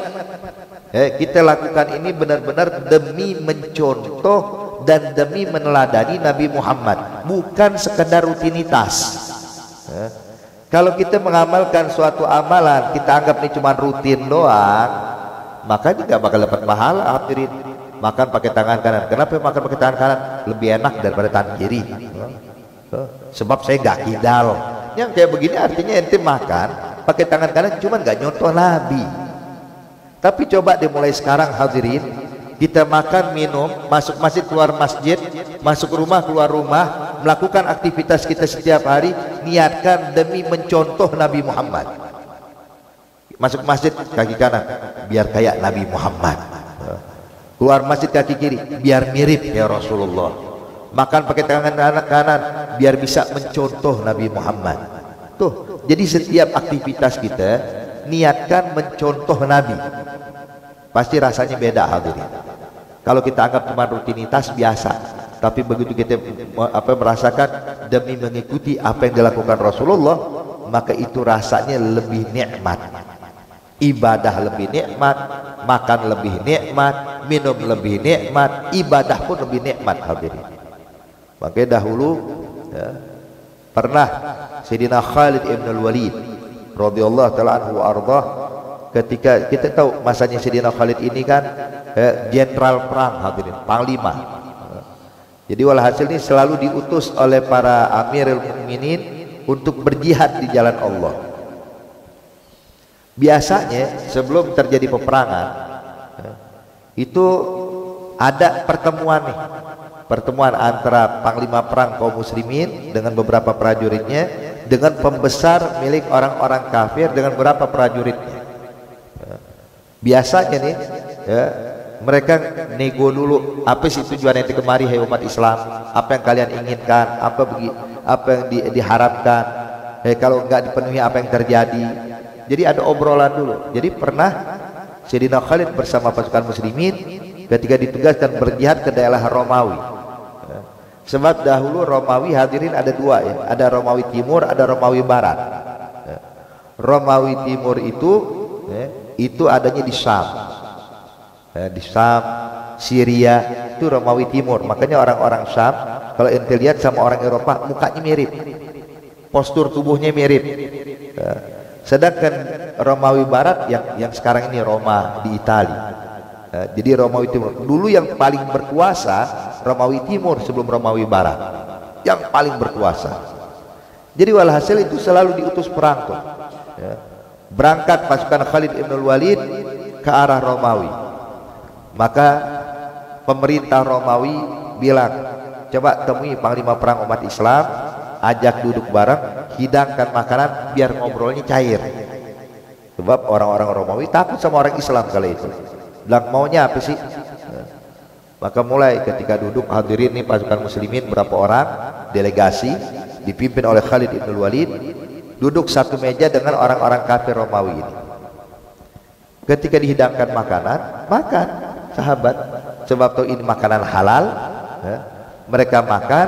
S2: kita lakukan ini benar-benar demi mencontoh dan demi meneladani Nabi Muhammad, bukan sekedar rutinitas. Kalau kita mengamalkan suatu amalan, kita anggap ini cuma rutin doang, maka ini nggak bakal dapat pahala hadirin. Makan pakai tangan kanan, kenapa makan pakai tangan kanan? Lebih enak daripada tangan kiri. Sebab saya nggak kidal. Yang kayak begini artinya ente makan pakai tangan kanan, cuman nggak nyontoh Nabi. Tapi coba dimulai sekarang hadirin, kita makan minum, masuk masjid keluar masjid, masuk rumah keluar rumah, melakukan aktivitas kita setiap hari, niatkan demi mencontoh Nabi Muhammad. Masuk masjid kaki kanan, biar kayak Nabi Muhammad. Keluar masjid kaki kiri, biar mirip ya Rasulullah. Makan pakai tangan kanan, biar bisa mencontoh Nabi Muhammad. Tuh, jadi setiap aktivitas kita niatkan mencontoh Nabi. Pasti rasanya beda hadirin. Kalau kita anggap cuma rutinitas biasa, tapi begitu kita merasakan demi mengikuti apa yang dilakukan Rasulullah, maka itu rasanya lebih nikmat. Ibadah lebih nikmat, makan lebih nikmat, minum lebih nikmat, ibadah pun lebih nikmat hadirin. Makanya dahulu ya, pernah Sayyidina Khalid ibn al-Walid radhiyallahu ta'ala anhu ardah, ketika kita tahu masanya Sayyidina Khalid ini kan jenderal perang hadirin, panglima. Jadi walhasil ini selalu diutus oleh para Amirul Mukminin untuk berjihad di jalan Allah. Biasanya sebelum terjadi peperangan itu ada pertemuan nih, pertemuan antara panglima perang kaum muslimin dengan beberapa prajuritnya, dengan pembesar milik orang-orang kafir dengan beberapa prajuritnya. Biasanya nih ya, Mereka nego dulu, apa sih tujuan ente kemari hai umat Islam, apa yang kalian inginkan, apa yang diharapkan, kalau enggak dipenuhi apa yang terjadi. Jadi ada obrolan dulu. Jadi pernah Sayyidina Khalid bersama pasukan muslimin ketika ditugaskan berjihad ke daerah Romawi. Sebab dahulu Romawi hadirin ada dua ya, ada Romawi Timur, ada Romawi Barat. Romawi Timur itu adanya di Syam, di Syam, Syria, itu Romawi Timur. Makanya orang-orang Syam kalau ente lihat sama orang Eropa mukanya mirip, postur tubuhnya mirip. Sedangkan Romawi Barat yang sekarang ini Roma di Italia. Jadi Romawi Timur dulu yang paling berkuasa, Romawi Timur sebelum Romawi Barat yang paling berkuasa. Jadi walhasil itu selalu diutus perang tuh. Berangkat pasukan Khalid ibn Walid ke arah Romawi. Maka pemerintah Romawi bilang, coba temui panglima perang umat Islam, ajak duduk bareng, hidangkan makanan biar ngobrolnya cair. Sebab orang-orang Romawi takut sama orang Islam kali itu. Bilang maunya apa sih? Maka mulai ketika duduk hadirin nih pasukan muslimin berapa orang delegasi dipimpin oleh Khalid ibn Walid duduk satu meja dengan orang-orang kafir Romawi ini. Ketika dihidangkan makanan, makan sahabat, sebab tahu ini makanan halal, mereka makan.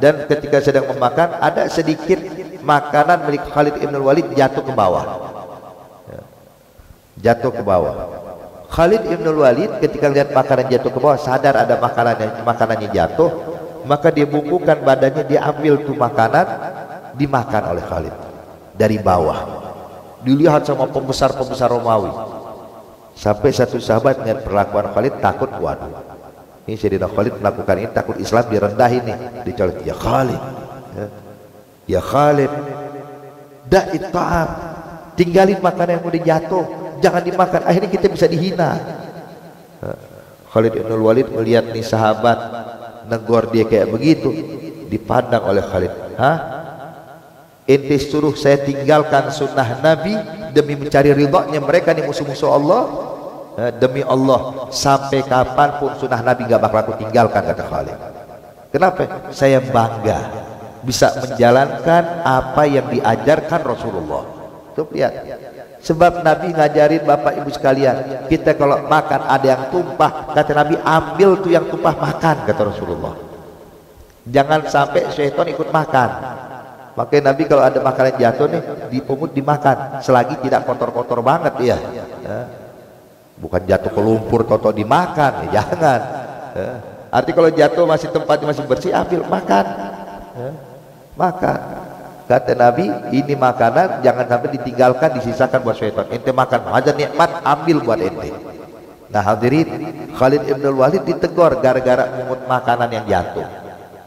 S2: Dan ketika sedang memakan ada sedikit makanan milik Khalid ibn Walid jatuh ke bawah, jatuh ke bawah. Khalid ibn Walid ketika lihat makanan jatuh ke bawah sadar ada makanannya jatuh, maka dia bungkukkan badannya, dia ambil tuh makanan, dimakan oleh Khalid dari bawah. Dilihat sama pembesar-pembesar Romawi, sampai satu sahabat melihat perlakuan Khalid takut, waduh, ini Sayyidina Khalid melakukan ini takut Islam direndahin nih, dicolok. Ya Khalid, ya Khalid, da'it ta'am, tinggalin makanan yang udah jatuh, jangan dimakan, akhirnya kita bisa dihina. Khalid ibn Walid melihat nih sahabat negor dia kayak begitu, dipandang oleh Khalid, ente suruh saya tinggalkan sunnah Nabi demi mencari ridhonya mereka nih musuh-musuh Allah? Demi Allah, sampai kapanpun sunnah Nabi gak bakal aku tinggalkan, kata Khalid. Kenapa? Saya bangga bisa menjalankan apa yang diajarkan Rasulullah. Tuh lihat, sebab Nabi ngajarin bapak ibu sekalian, kita kalau makan ada yang tumpah, kata Nabi ambil tuh yang tumpah makan, kata Rasulullah. Jangan sampai syaitan ikut makan. Makanya Nabi kalau ada makanan jatuh nih dipungut dimakan, selagi tidak kotor-kotor banget ya. Bukan jatuh ke lumpur toto dimakan, ya jangan. Arti kalau jatuh masih tempatnya masih bersih, ambil makan, makan. Kata Nabi, ini makanan jangan sampai ditinggalkan, disisakan buat syaitan. Ente makan, aja nikmat, ambil buat ente. Nah hadirin, Khalid ibn Walid ditegur gara-gara mengut makanan yang jatuh.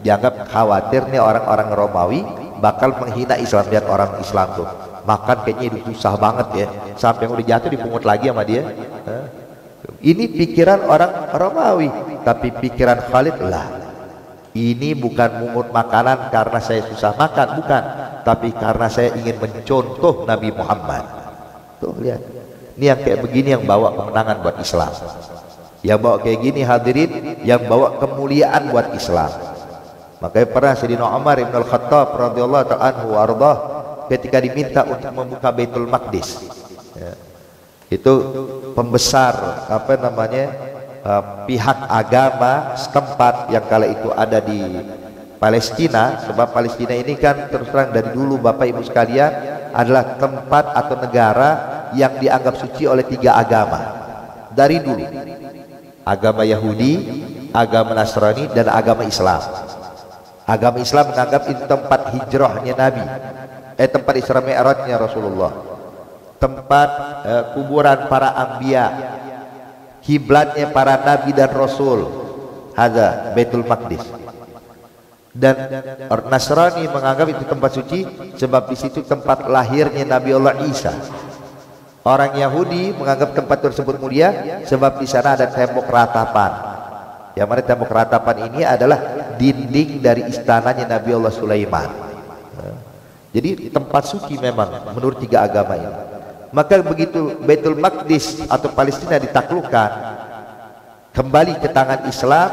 S2: Dianggap khawatir nih orang-orang Romawi bakal menghina Islam. Lihat orang Islam tuh makan kayaknya itu susah banget ya, sampai yang udah jatuh dipungut lagi sama dia. Ini pikiran orang Romawi, tapi pikiran Khalid lah, ini bukan mungut makanan karena saya susah makan, bukan, tapi karena saya ingin mencontoh Nabi Muhammad. Tuh lihat, ini yang kayak begini yang bawa kemenangan buat Islam, yang bawa kayak gini hadirin, yang bawa kemuliaan buat Islam. Makanya pernah Sayyidina Umar ibn al-Khattab radhiyallahu ta'ala anhu warḍah ketika diminta untuk membuka Baitul Maqdis, itu pembesar apa namanya pihak agama setempat yang kala itu ada di Palestina, sebab Palestina ini kan terus terang dari dulu bapak ibu sekalian adalah tempat atau negara yang dianggap suci oleh tiga agama dari dulu, agama Yahudi, agama Nasrani, dan agama Islam. Agama Islam menganggap itu tempat hijrahnya Nabi, tempat Isra Mi'rajnya Rasulullah, tempat kuburan para anbiya, kiblatnya para nabi dan rasul, hadza Baitul Maqdis. Dan Nasrani menganggap itu tempat suci sebab di situ tempat lahirnya Nabi Allah Isa. Orang Yahudi menganggap tempat tersebut mulia sebab di sana ada tembok ratapan. Yang mana tembok ratapan ini adalah dinding dari istananya Nabi Allah Sulaiman. Jadi tempat suci memang menurut tiga agama ini. Maka begitu Baitul Maqdis atau Palestina ditaklukkan, kembali ke tangan Islam,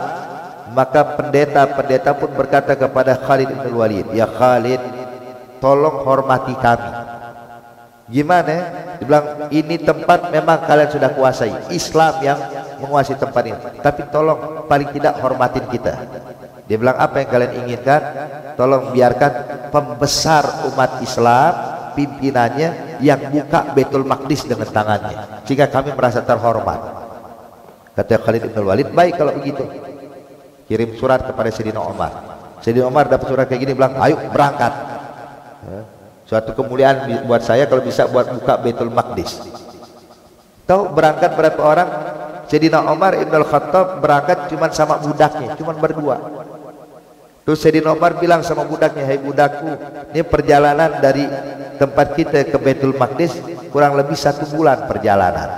S2: maka pendeta-pendeta pun berkata kepada Khalid bin Walid, ya Khalid, tolong hormati kami. Gimana? Dia bilang, ini tempat memang kalian sudah kuasai, Islam yang menguasai tempat ini, tapi tolong paling tidak hormatin kita. Dia bilang, apa yang kalian inginkan? Tolong biarkan pembesar umat Islam, pimpinannya yang buka Baitul Maqdis dengan tangannya, sehingga kami merasa terhormat. Kata Khalid bin Walid, baik kalau begitu. Kirim surat kepada Sayyidina Umar. Sayyidina Umar dapat surat kayak gini, bilang, ayo berangkat. Suatu kemuliaan buat saya kalau bisa buat buka Baitul Maqdis. Tahu berangkat berapa orang? Sayyidina Umar Ibn Al-Khattab berangkat cuma sama budaknya, cuma berdua. Terus Sayyidina Umar bilang sama budaknya, hai budakku, ini perjalanan dari tempat kita ke Baitul Maqdis kurang lebih 1 bulan perjalanan,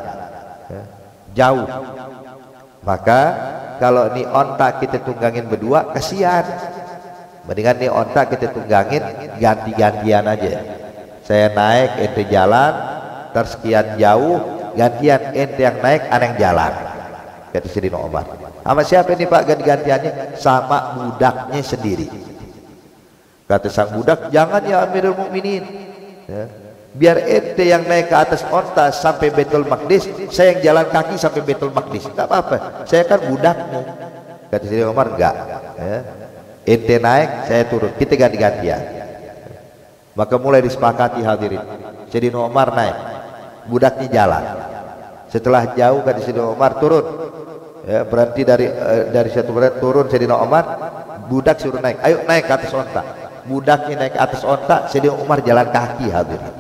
S2: jauh. Maka kalau ini onta kita tunggangin berdua, kasihan. Mendingan nih onta kita tunggangin ganti-gantian aja. Saya naik, ente jalan, tersekian jauh, gantian ente yang naik, ana yang jalan. Kata Sayyidina Umar. Sama siapa ini Pak ganti-gantiannya? Sama budaknya sendiri. Kata sang budak, jangan ya Amirul Mukminin, ya, biar ente yang naik ke atas onta sampai Baitul Maqdis, saya yang jalan kaki sampai Baitul Maqdis. Tak apa-apa, saya kan budakmu. Kata Sayyidina Umar, enggak, ya. Ente naik, saya turun, kita ganti-gantian. Maka mulai disepakati hadirin. Sayyidina Umar naik, budaknya jalan. Setelah jauh kata Sayyidina Umar, turun, ya, berhenti dari satu berat, turun Sayyidina Umar, budak suruh naik, ayo naik ke atas onta. Budaknya naik ke atas onta, Sayyidina Umar jalan kaki hadirin.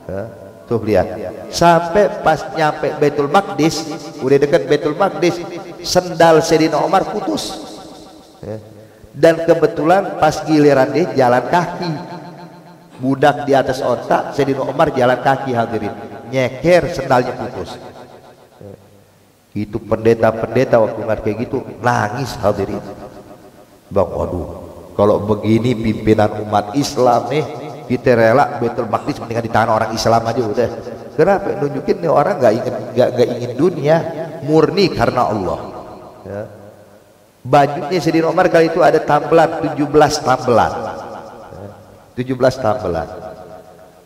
S2: Ya, tuh lihat, sampai pas nyampe Baitul Maqdis, udah dekat Baitul Maqdis, sendal Sayyidina Umar putus, ya. Dan kebetulan pas giliran dia jalan kaki, budak di atas onta, Sayyidina Umar jalan kaki hadirin, nyeker sendalnya putus. Itu pendeta-pendeta waktu ngeliat kayak gitu nangis hadirin. Bang, waduh, kalau begini pimpinan umat Islam nih, kita rela Baitul Maqdis mendingan di tangan orang Islam aja udah. Kenapa? Nunjukin nih orang nggak ingin dunia, murni karena Allah, ya. Bajunya Sayyidina Umar kali itu ada tambelan, 17 tambelan, 17 tambelan.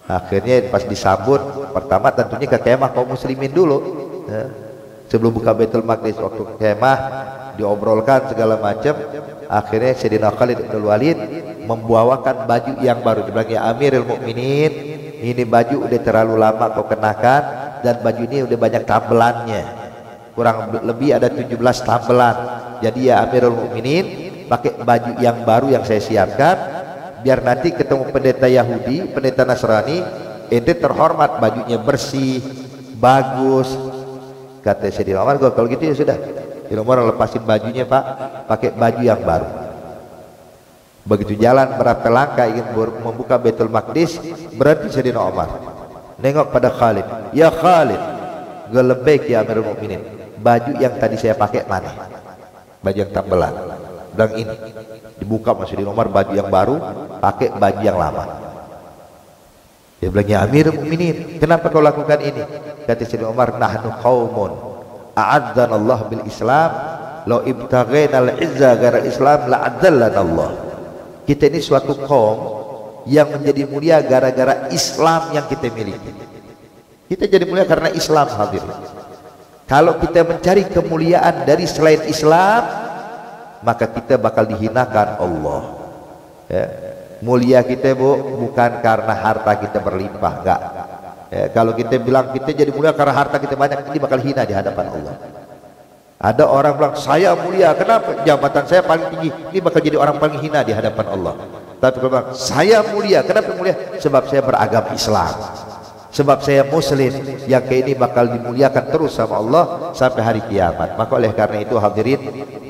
S2: Akhirnya pas disambut, pertama tentunya ke kemah kaum muslimin dulu, ya. Sebelum buka Baitul Maqdis, waktu kemah diobrolkan segala macam. Akhirnya Sayyidina Khalid bin Walid membawakan baju yang baru. Dia bilang, ya Amirul Mukminin, ini baju udah terlalu lama kau kenakan, dan baju ini udah banyak tambelannya, kurang lebih ada 17 tambelan. Jadi ya Amirul Mukminin, pakai baju yang baru yang saya siapkan, biar nanti ketemu pendeta Yahudi, pendeta Nasrani, ente terhormat, bajunya bersih, bagus. Kata Sayyidina Umar, kalau gitu ya sudah. Sayyidina Umar lepasin bajunya Pak, pakai baju yang baru. Begitu jalan berapa langkah ingin membuka Baitul Maqdis, berhenti Sayyidina Umar, nengok pada Khalid, ya Khalid, gelebek ya Amirul Mukminin, baju yang tadi saya pakai mana? Baju yang tambelan. Bilang ini, dibuka Mas Sayyidina Umar, baju yang baru, pakai baju yang lama. Dia bilang, ya Amirul Mukminin, kenapa kau lakukan ini? Kata Sayyidina Umar, nahnu qaumun a'adzana Allah bil Islam, law ibtaghaina al-izza ghaira Islam la'adzallana Allah. Kita ini suatu kaum yang menjadi mulia gara-gara Islam yang kita miliki. Kita jadi mulia karena Islam hadirin. Kalau kita mencari kemuliaan dari selain Islam, maka kita bakal dihinakan Allah, ya. Mulia kita bukan karena harta kita berlimpah, enggak, ya. Kalau kita bilang kita jadi mulia karena harta kita banyak, ini bakal hina di hadapan Allah. Ada orang bilang, saya mulia, kenapa? Jabatan saya paling tinggi, ini bakal jadi orang paling hina di hadapan Allah. Tapi kalau bilang, saya mulia, kenapa mulia? Sebab saya beragama Islam, sebab saya muslim, yang kayak ini bakal dimuliakan terus sama Allah sampai hari kiamat. Maka oleh karena itu hadirin,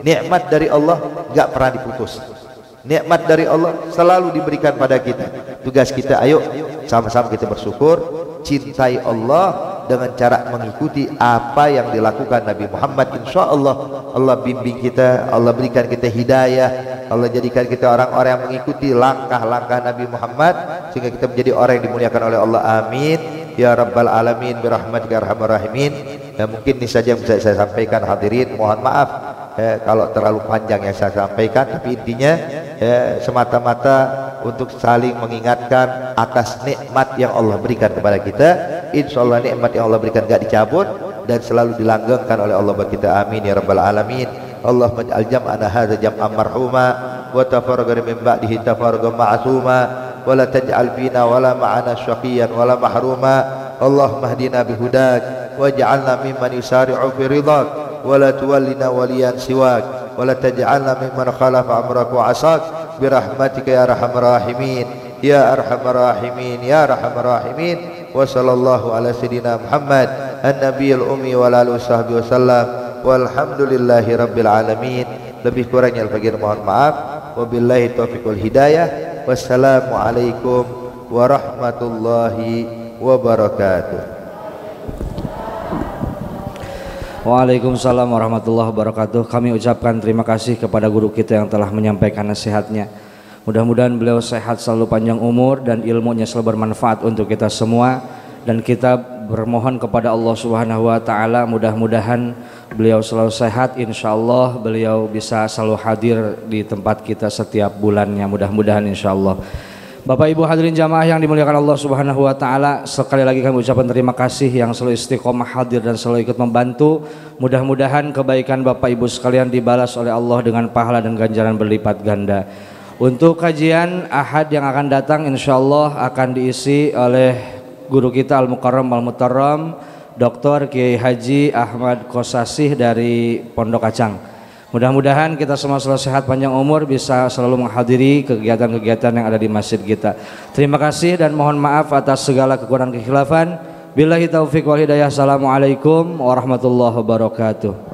S2: nikmat dari Allah nggak pernah diputus. Nikmat dari Allah selalu diberikan pada kita. Tugas kita, ayo sama-sama kita bersyukur, cintai Allah dengan cara mengikuti apa yang dilakukan Nabi Muhammad. Insya Allah Allah bimbing kita, Allah berikan kita hidayah, Allah jadikan kita orang-orang yang mengikuti langkah-langkah Nabi Muhammad, sehingga kita menjadi orang yang dimuliakan oleh Allah. Amin ya rabbal alamin birahmatika ya arhamar rahimin. mungkin ini saja yang bisa saya sampaikan hadirin. Mohon maaf kalau terlalu panjang yang saya sampaikan, tapi intinya semata-mata untuk saling mengingatkan atas nikmat yang Allah berikan kepada kita. Insya Allah nikmat yang Allah berikan gak dicabut dan selalu dilanggengkan oleh Allah bagi kita. Amin ya rabbal alamin. Allahumma ij'al jam'ana hadza jam'an marhuma wa tafarraqana min ba'dihi tafarruqan ma'suma wa la taj'al fina wala ma'ana syaqiyan wala mahruma. Allahumma hdina bihudak waj'alna mimman yusari'u fi ridhak wa la tuwallina waliyan siwak wa la taj'alna mimman khalafa amrak wa asak birahmatika ya arhamar rahimin ya arhamar rahimin ya arhamar rahimin. Wa sallallahu ala sayyidina Muhammad an-nabiyil ummi wa ala alihi wasahbihi wasallam walhamdulillahi rabbil alamin. Lebih kurangnya al-fakir mohon maaf. Wabillahi taufiq wal hidayah. Wassalamu alaikum warahmatullahi wabarakatuh.
S1: Waalaikumsalam warahmatullahi wabarakatuh. Kami ucapkan terima kasih kepada guru kita yang telah menyampaikan nasihatnya. Mudah-mudahan beliau sehat, selalu panjang umur, dan ilmunya selalu bermanfaat untuk kita semua. Dan kita bermohon kepada Allah Subhanahu wa Ta'ala, mudah-mudahan beliau selalu sehat. Insya Allah beliau bisa selalu hadir di tempat kita setiap bulannya, mudah-mudahan insya Allah. Bapak Ibu hadirin jamaah yang dimuliakan Allah Subhanahu wa Ta'ala, sekali lagi kami ucapkan terima kasih yang selalu istiqomah hadir dan selalu ikut membantu. Mudah-mudahan kebaikan Bapak Ibu sekalian dibalas oleh Allah dengan pahala dan ganjaran berlipat ganda. Untuk kajian Ahad yang akan datang insya Allah akan diisi oleh guru kita Al-Mukarram Al-Mutarram Dr. Kiai Haji Ahmad Kosasih dari Pondok Kacang. Mudah-mudahan kita semua selalu sehat, panjang umur, bisa selalu menghadiri kegiatan-kegiatan yang ada di masjid kita. Terima kasih dan mohon maaf atas segala kekurangan kekhilafan. Billahi taufiq wal hidayah. Assalamualaikum warahmatullahi wabarakatuh.